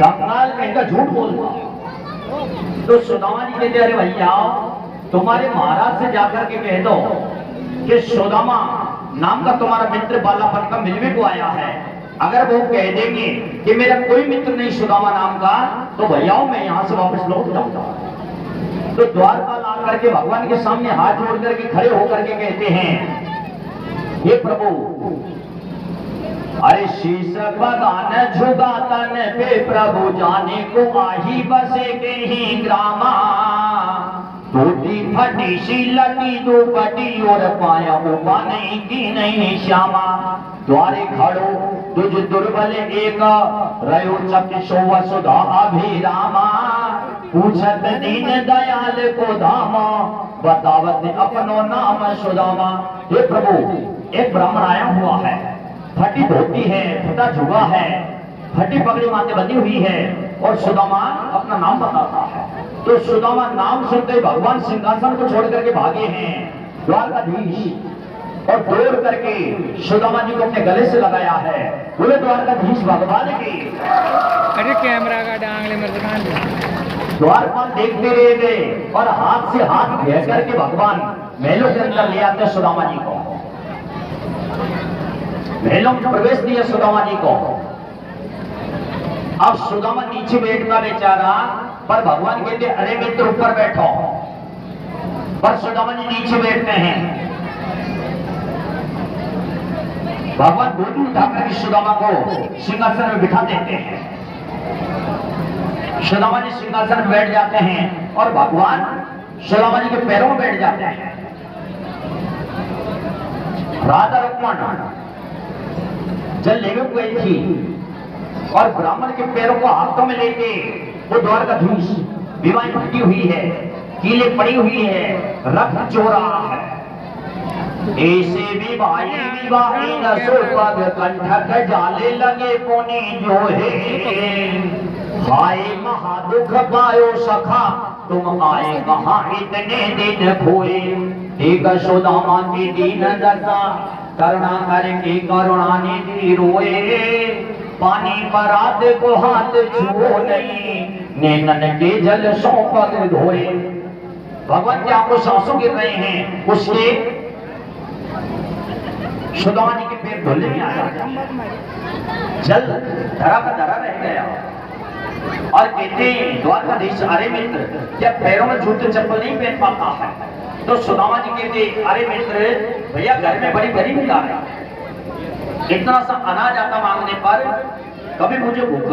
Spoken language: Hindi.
कंगाल कहीं का झूठ बोलता। तो सुदामा जी कहते अरे भैया तुम्हारे महाराज से जाकर के कह दो कि सुदामा नाम का तुम्हारा मित्र बालापन का मिलने को आया है। अगर वो कह देंगे कि मेरा कोई मित्र नहीं सुदामा नाम का, तो भैया मैं यहां से वापस लौट जाऊंगा। तो द्वारपाल आकर के भगवान के सामने हाथ जोड़ करके खड़े होकर के कहते हैं हे प्रभु, अरे शीश बगान झुका तन पे प्रभु जाने को आही बसे के ही ग्रामा। टूटी फटी सी लटी दो पटी और पाया उपा नहीं की नहीं श्यामा। द्वारे खड़ो तुझ दुर्बल एक रयो चक्षो वसुधा अभिरामा। पूछत दीन दयाल को धामा बतावत अपनो नाम सुदामा। हे प्रभु, एक ब्राह्मण आया हुआ है, फटी धोती है, फटा झुगा है, फटी पगड़ी माथे बंधी हुई है और सुदामा अपना नाम बताता है। तो सुदामा नाम सुनते भगवान सिंहासन को छोड़ करके भागे हैं द्वारकाधीश और दौड़ करके सुदामा जी को अपने गले से लगाया है। बोले द्वारकाधीश भगवान की। अरे कैमरा का डांगले मर्दान द्वारपाल देखते रह गए और हाथ से हाथ घेर करके भगवान महलों के अंदर ले आते सुदामा जी को। महलों में प्रवेश दिया सुदामा जी को। अब सुदामा नीचे बैठता बेचारा, पर भगवान कहते अरे मित्र ऊपर बैठो। पर सुदामा जी नीचे बैठते हैं। भगवान गोदी उठाकर के सुदामा को सिंहासन में बिठा देते हैं। सुदामा जी सिंहासन में बैठ जाते हैं और भगवान सुदामा जी के पैरों में बैठ जाते हैं। राधा रुक्मण जल लेने को गई थी और ब्राह्मण के पैरों को हाथों में लेके वो द्वारकाधीश, विवाह फटी हुई है, कीले पड़ी हुई है, रक्त चो रहा है। ऐसे विवाही न सोपग कंठक जाले लगे पोनी जो है। हाय महादुख पायो सखा तुम आए कहाँ इतने दिन खोए। एक सुदामा की दीन दशा करुणा करके करुणा निधि रोए। पानी पर रात को हाथ छुओ नहीं, नैनन के जल सौ पग धोए। भगवान के आपको सांसों गिर रहे हैं, उसके सुदामा जी के पैर धुलने में आ जाते हैं। जल धरा का धरा रह गया और कहते द्वारकाधीश अरे मित्र, क्या पैरों में जूते चप्पल नहीं पहन पाता है? तो सुदामा जी कहते अरे मित्र भैया घर में बड़ी गरीबी आ रही है, इतना सा अनाज आता मांगने पर कभी मुझे भूख